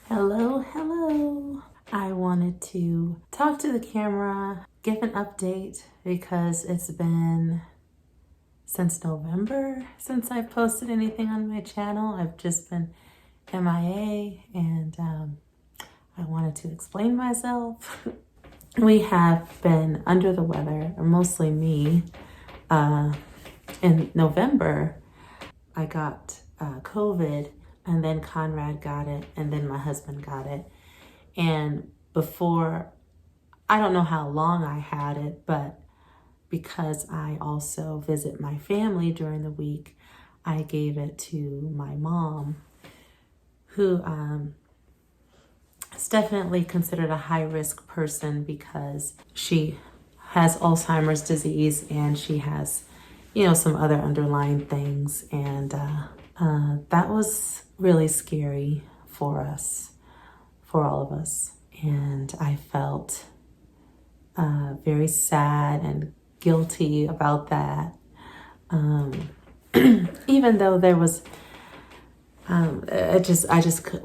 Hello, hello. I wanted to talk to the camera, give an update because it's been since November since I've posted anything on my channel. I've just been MIA and I wanted to explain myself. We have been under the weather, mostly me. In November, I got COVID, and then Conrad got it, and then my husband got it. And before, I don't know how long I had it, but because I also visit my family during the week, I gave it to my mom, who is definitely considered a high-risk person because she has Alzheimer's disease and she has, some other underlying things. And that was really scary for us, for all of us. And I felt very sad and guilty about that. Even though there was, I just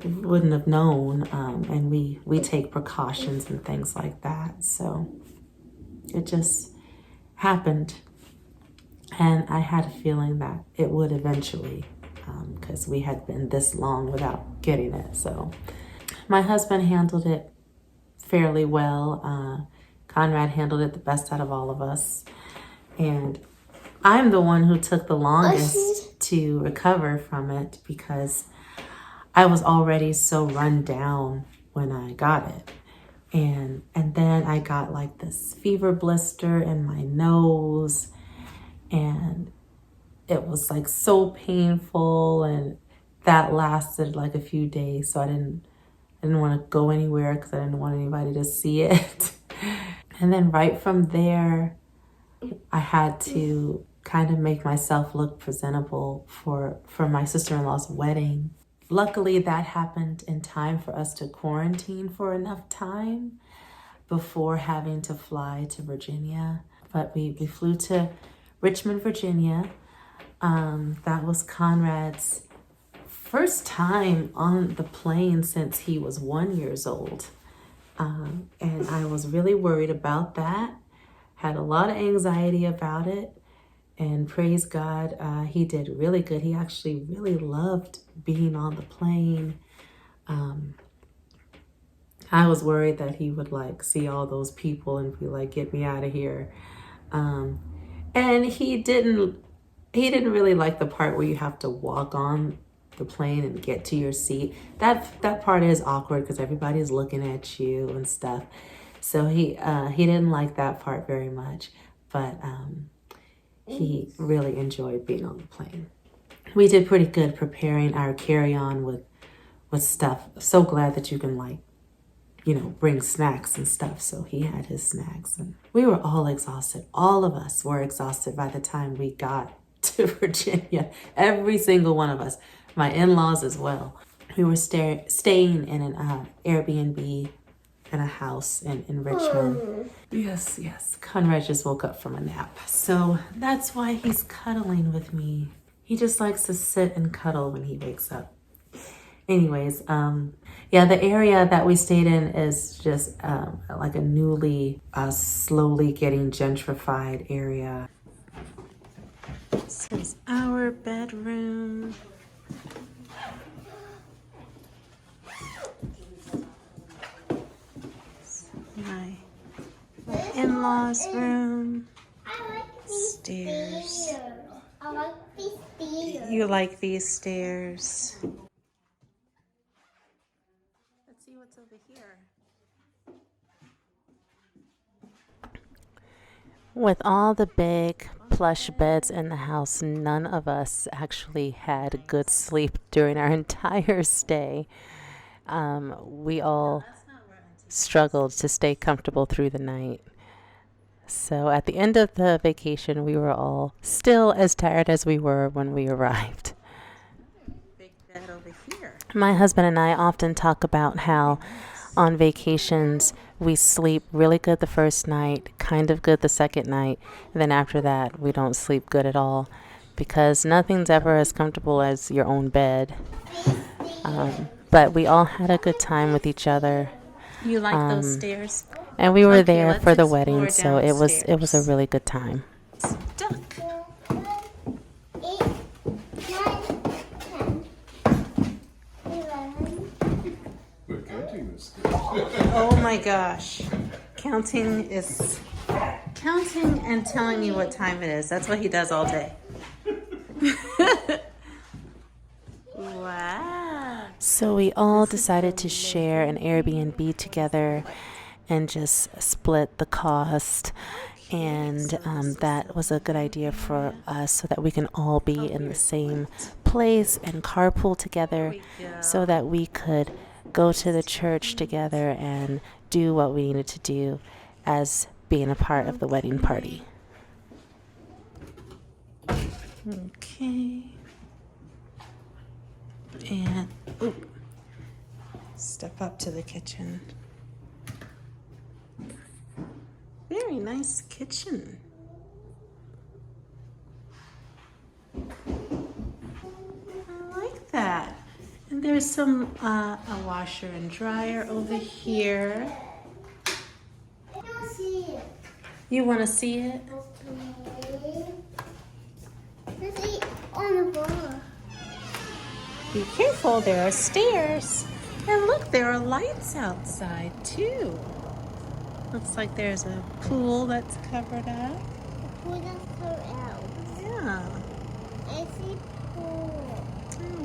wouldn't have known. And we take precautions and things like that. So it just happened. And I had a feeling that it would eventually, because we had been this long without getting it. So my husband handled it fairly well. Conrad handled it the best out of all of us. And I'm the one who took the longest to recover from it because I was already so run down when I got it. And then I got like this fever blister in my nose, and it was like so painful, and that lasted like a few days. So I didn't want to go anywhere because I didn't want anybody to see it. And then right from there, I had to kind of make myself look presentable for my sister-in-law's wedding. Luckily, that happened in time for us to quarantine for enough time before having to fly to Virginia. But we flew to Richmond, Virginia. That was Conrad's first time on the plane since he was 1 year old. And I was really worried about that. Had a lot of anxiety about it. And praise God, he did really good. He actually really loved being on the plane. I was worried that he would like see all those people and be like, get me out of here. And he didn't really like the part where you have to walk on the plane and get to your seat. That part is awkward because everybody's looking at you and stuff. So he didn't like that part very much, but he really enjoyed being on the plane. We did pretty good preparing our carry-on with stuff. So glad that you can bring snacks and stuff. So he had his snacks, and we were all exhausted. All of us were exhausted by the time we got to Virginia. Every single one of us, my in-laws as well. We were staying in an Airbnb in a house in Richmond. Yes. Conrad just woke up from a nap. So that's why he's cuddling with me. He just likes to sit and cuddle when he wakes up. Anyways, the area that we stayed in is just like a newly, slowly getting gentrified area. This is our bedroom. My in-laws' room. Stairs. I like these stairs. You like these stairs? Let's see what's over here. With all the big plush beds in the house, none of us actually had good sleep during our entire stay. We all struggled to stay comfortable through the night. So at the end of the vacation, we were all still as tired as we were when we arrived. Big bed over here. My husband and I often talk about how on vacations we sleep really good the first night, kind of good the second night, and then after that we don't sleep good at all because nothing's ever as comfortable as your own bed. but we all had a good time with each other. You like those stairs? And we were Okay, there let's for the explore wedding, so it was a downstairs. really good time. Duck. 8, 9, 10, 11. We're counting this. Oh my gosh. Counting and telling me what time it is. That's what he does all day. Wow. So we all decided to share an Airbnb together and just split the cost. And that was a good idea for us so that we can all be in the same place and carpool together so that we could go to the church together and do what we needed to do as being a part of the wedding party. Okay. And step up to the kitchen. Very nice kitchen. I like that. And there's some a washer and dryer over here. I don't see it. You want to see it? Okay. Let's eat on the floor. Be careful, there are stairs. And look, there are lights outside too. Looks like there's a pool that's covered up. Pull the floor out. Yeah, I see pool.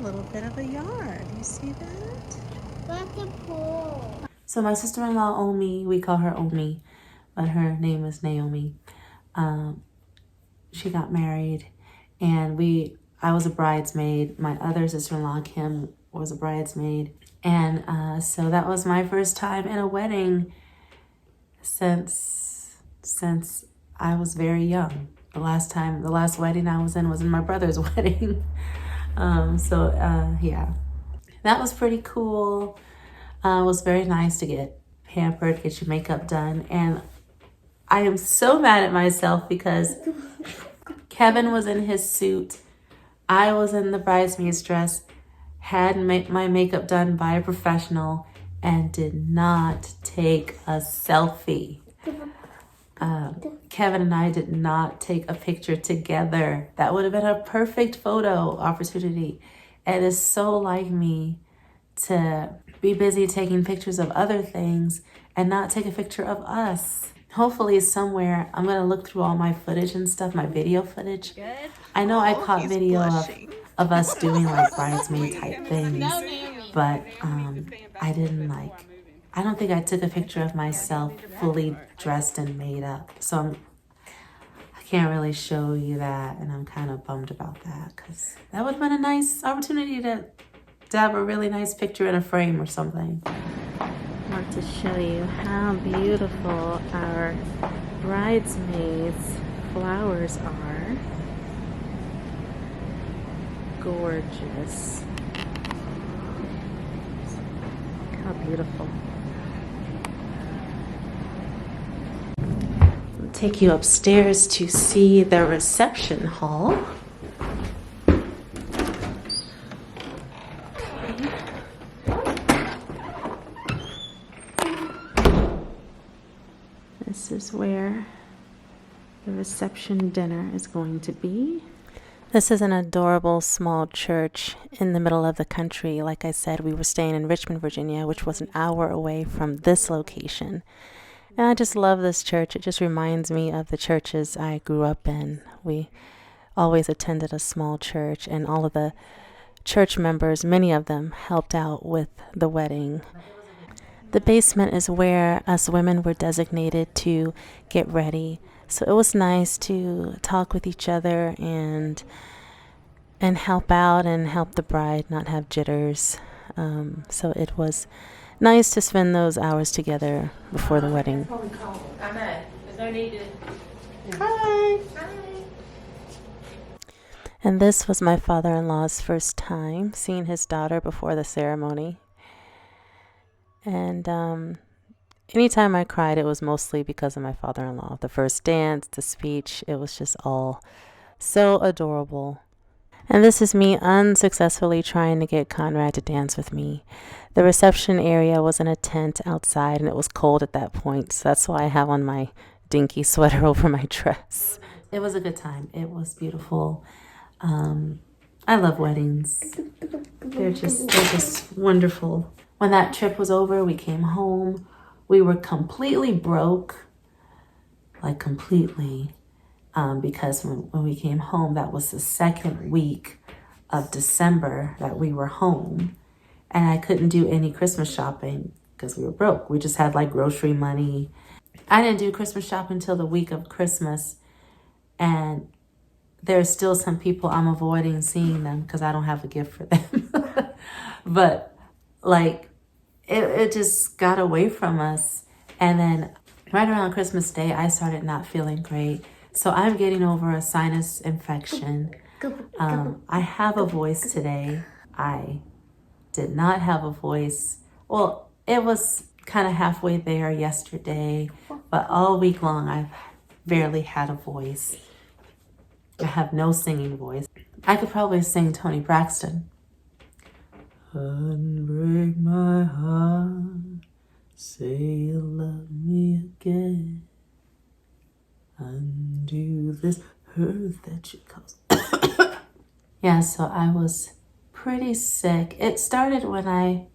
a little bit of a yard. You see that? What's the pool? So my sister-in-law, Omi, we call her Omi, but her name is Naomi. She got married, and I was a bridesmaid. My other sister-in-law, Kim, was a bridesmaid. And so that was my first time in a wedding since I was very young. The last wedding I was in my brother's wedding. Yeah, that was pretty cool. It was very nice to get pampered, get your makeup done. And I am so mad at myself because Kevin was in his suit. I was in the bridesmaid's dress, had my makeup done by a professional, and did not take a selfie. Kevin and I did not take a picture together. That would have been a perfect photo opportunity. It is so like me to be busy taking pictures of other things and not take a picture of us. Hopefully somewhere I'm gonna look through all my footage and stuff, my video footage. I know I caught video of us doing like bridesmaid type things, but I don't think I took a picture of myself fully dressed and made up. So I can't really show you that, and I'm kind of bummed about that because that would have been a nice opportunity to have a really nice picture in a frame or something. I want to show you how beautiful our bridesmaids' flowers are. Gorgeous. How beautiful. I'll take you upstairs to see the reception hall. This is where the reception dinner is going to be. This is an adorable small church in the middle of the country. Like I said, we were staying in Richmond, Virginia, which was an hour away from this location. And I just love this church. It just reminds me of the churches I grew up in. We always attended a small church, and all of the church members, many of them, helped out with the wedding. The basement is where us women were designated to get ready. So it was nice to talk with each other and help out and help the bride not have jitters. So it was nice to spend those hours together before the wedding. Hi. And this was my father-in-law's first time seeing his daughter before the ceremony. And anytime I cried, it was mostly because of my father-in-law. The first dance, the speech, it was just all so adorable. And this is me unsuccessfully trying to get Conrad to dance with me. The reception area was in a tent outside and it was cold at that point, so that's why I have on my dinky sweater over my dress. It was a good time. It was beautiful. I love weddings. They're just wonderful. When that trip was over, we came home. We were completely broke, like completely, because when we came home, that was the second week of December that we were home. And I couldn't do any Christmas shopping because we were broke. We just had like grocery money. I didn't do Christmas shopping until the week of Christmas. And there's still some people I'm avoiding seeing them because I don't have a gift for them. But like, it just got away from us. And then right around Christmas Day, I started not feeling great. So I'm getting over a sinus infection. I have a voice today. I did not have a voice. Well, it was kind of halfway there yesterday, but all week long I've barely had a voice. I have no singing voice. I could probably sing Toni Braxton. Unbreak my heart, say you love me again. Undo this hurt that you caused. Yeah, so I was pretty sick. It started when I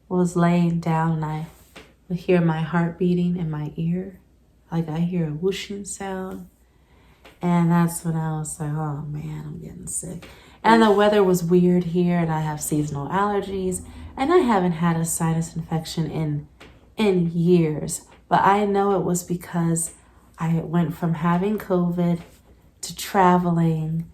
was laying down and I would hear my heart beating in my ear. Like I hear a whooshing sound. And that's when I was like, oh man, I'm getting sick. And the weather was weird here and I have seasonal allergies. And I haven't had a sinus infection in years. But I know it was because I went from having COVID to traveling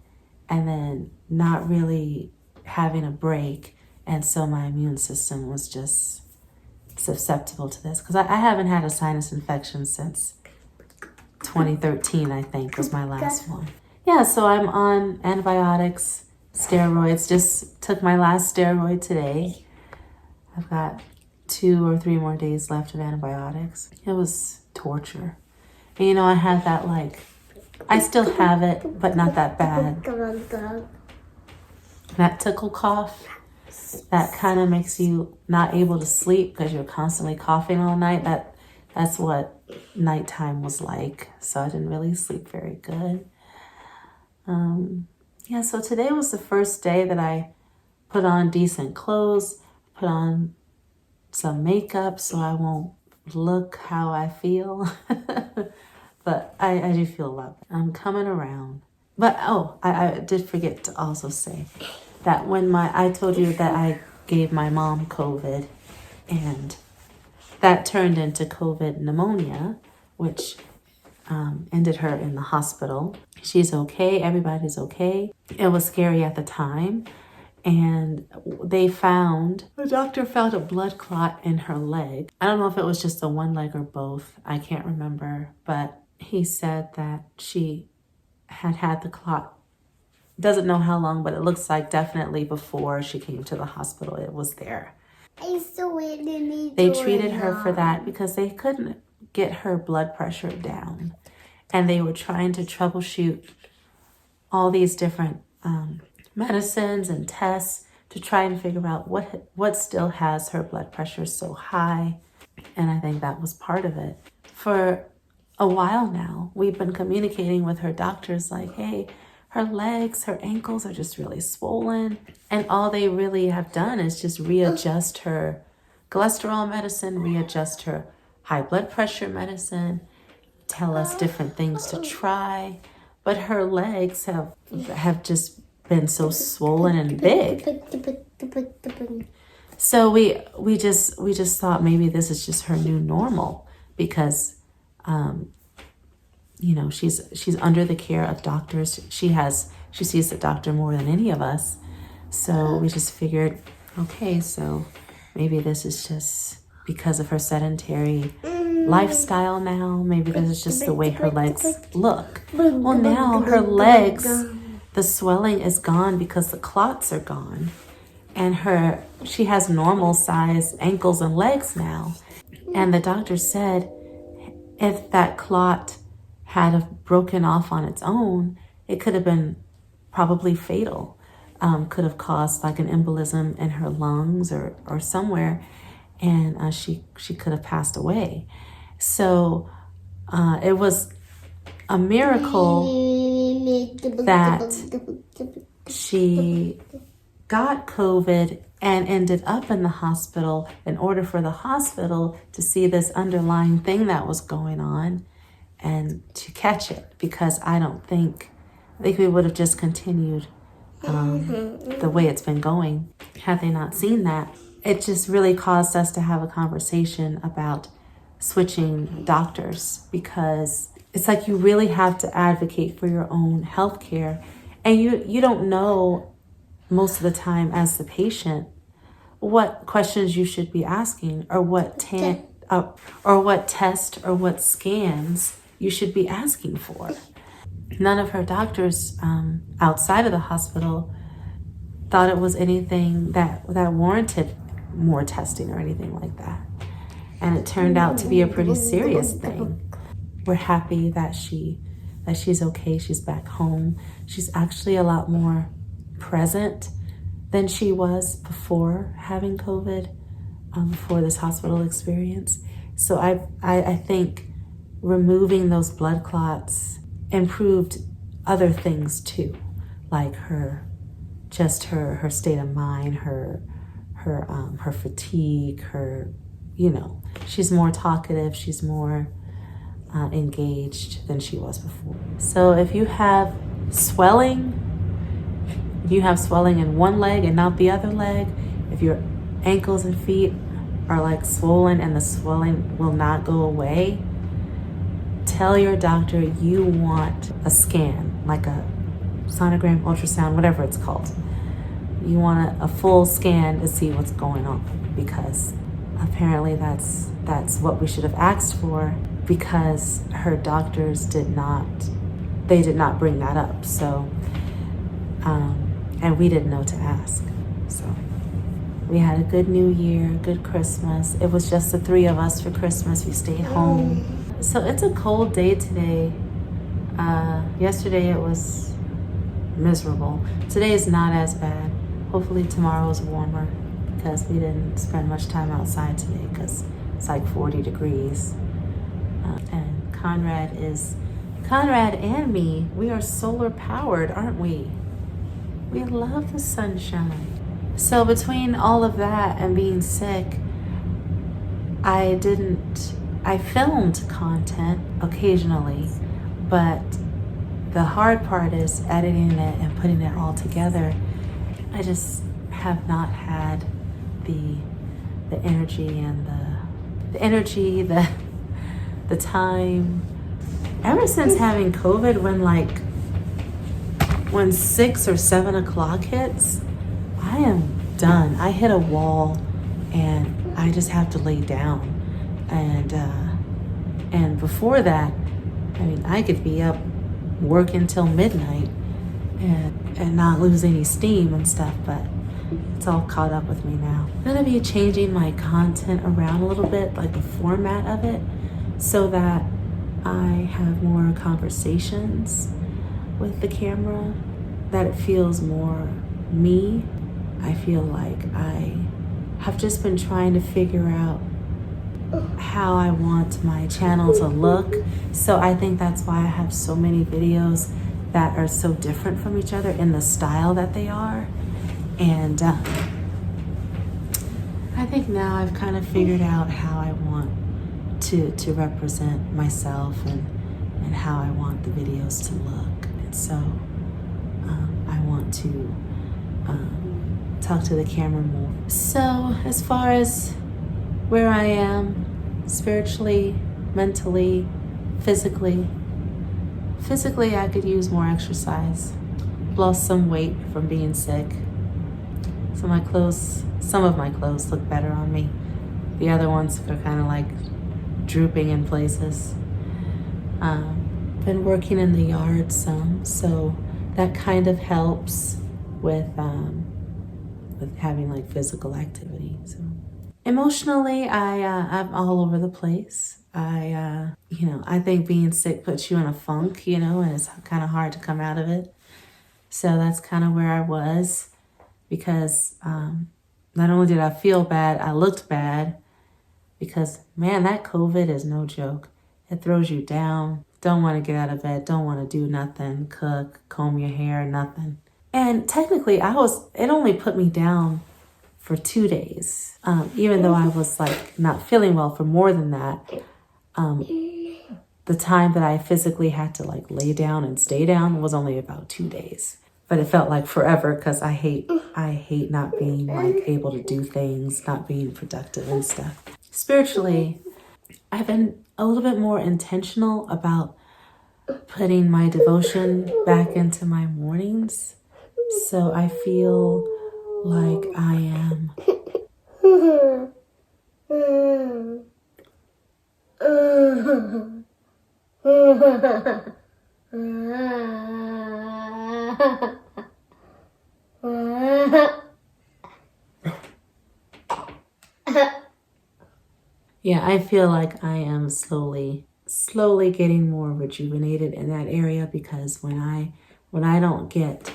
and then not really having a break. And so my immune system was just susceptible to this. Because I haven't had a sinus infection since 2013, I think, was my last one. Yeah, so I'm on antibiotics, steroids. Just took my last steroid today. I've got 2 or 3 more days left of antibiotics. It was torture. And, you know, I had that, like, I still have it, but not that bad. That tickle cough, that kind of makes you not able to sleep because you're constantly coughing all night. That's what nighttime was like. So I didn't really sleep very good. Yeah, so today was the first day that I put on decent clothes, put on some makeup so I won't look how I feel. But I do feel a lot better. I'm coming around. But oh, I did forget to also say that when I told you that I gave my mom COVID and that turned into COVID pneumonia, which ended her in the hospital. She's okay. Everybody's okay. It was scary at the time. And the doctor found a blood clot in her leg. I don't know if it was just the one leg or both. I can't remember. But he said that she had the clot. Doesn't know how long, but it looks like definitely before she came to the hospital, it was there. They treated her for that because they couldn't get her blood pressure down. And they were trying to troubleshoot all these different medicines and tests to try and figure out what still has her blood pressure so high. And I think that was part of it. For a while now, we've been communicating with her doctors like, hey, her legs, her ankles are just really swollen. And all they really have done is just readjust her cholesterol medicine, readjust her high blood pressure medicine, tell us different things to try. But her legs have just been so swollen and big. So we just thought maybe this is just her new normal because you know, she's under the care of doctors. She sees the doctor more than any of us. So we just figured, okay, so maybe this is just because of her sedentary lifestyle now. Maybe this is just the way her legs look. Well, now her legs, the swelling is gone because the clots are gone. And she has normal size ankles and legs now. And the doctor said if that clot had broken off on its own, it could have been probably fatal. could have caused like an embolism in her lungs or somewhere, and she could have passed away. So it was a miracle that she got COVID and ended up in the hospital in order for the hospital to see this underlying thing that was going on and to catch it, because I think we would have just continued the way it's been going had they not seen that. It just really caused us to have a conversation about switching doctors, because it's like you really have to advocate for your own health care, and you don't know most of the time as the patient what questions you should be asking, or what test or what scans you should be asking for. None of her doctors outside of the hospital thought it was anything that warranted more testing or anything like that. And it turned out to be a pretty serious thing. We're happy that she's okay. She's back home. She's actually a lot more present than she was before having COVID, before this hospital experience. So I think removing those blood clots improved other things too, like her state of mind, her fatigue, she's more talkative, she's more engaged than she was before. So if you have swelling in one leg and not the other leg, if your ankles and feet are like swollen and the swelling will not go away, tell your doctor you want a scan, like a sonogram, ultrasound, whatever it's called. You want a full scan to see what's going on, because apparently that's what we should have asked for, because her doctors did not bring that up. So and we didn't know to ask. So we had a good New Year, good Christmas. It was just the three of us for Christmas. We stayed home. So it's a cold day today. Yesterday it was miserable. Today is not as bad. Hopefully tomorrow is warmer, because we didn't spend much time outside today because it's like 40 degrees. And Conrad and me, we are solar powered, aren't we? We love the sunshine. So between all of that and being sick, I filmed content occasionally, but the hard part is editing it and putting it all together. I just have not had the energy and the time. Ever since having COVID, when 6 or 7 o'clock hits, I am done. I hit a wall and I just have to lay down. And before that, I could be up working till midnight and not lose any steam and stuff, but it's all caught up with me now. I'm gonna be changing my content around a little bit, like the format of it, so that I have more conversations with the camera, that it feels more me. I feel like I have just been trying to figure out how I want my channel to look. So I think that's why I have so many videos that are so different from each other in the style that they are. And I think now I've kind of figured out how I want to represent myself and how I want the videos to look. And so I want to talk to the camera more. So as far as where I am spiritually, mentally, physically, I could use more exercise. Lost some weight from being sick. So some of my clothes look better on me. The other ones are kind of like drooping in places. Been working in the yard some, so that kind of helps with having like physical activity. So emotionally, I'm all over the place. I think being sick puts you in a funk, and it's kind of hard to come out of it. So that's kind of where I was, because not only did I feel bad, I looked bad, because man, that COVID is no joke. It throws you down. Don't want to get out of bed. Don't want to do nothing. Cook, comb your hair, nothing. And technically, it only put me down for 2 days. Even though I was like not feeling well for more than that. The time that I physically had to like lay down and stay down was only about 2 days. But it felt like forever, because I hate not being like able to do things, not being productive and stuff. Spiritually, I've been a little bit more intentional about putting my devotion back into my mornings. So I feel like I am yeah, I feel like I am slowly getting more rejuvenated in that area, because when I don't get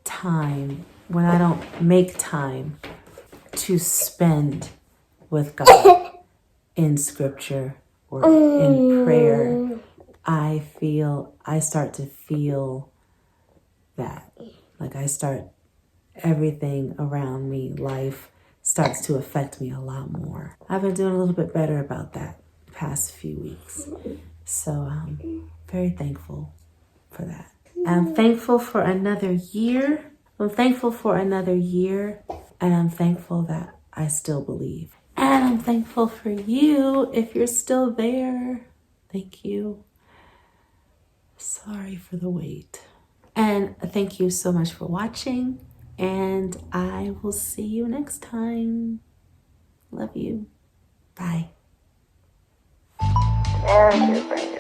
time, when I don't make time to spend with God in scripture or in prayer, I start to feel that. Like everything around me, life starts to affect me a lot more. I've been doing a little bit better about that the past few weeks. So I'm very thankful for that. I'm thankful for another year. And I'm thankful that I still believe. And I'm thankful for you if you're still there. Thank you. Sorry for the wait. And thank you so much for watching. And I will see you next time. Love you. Bye. There's your brain.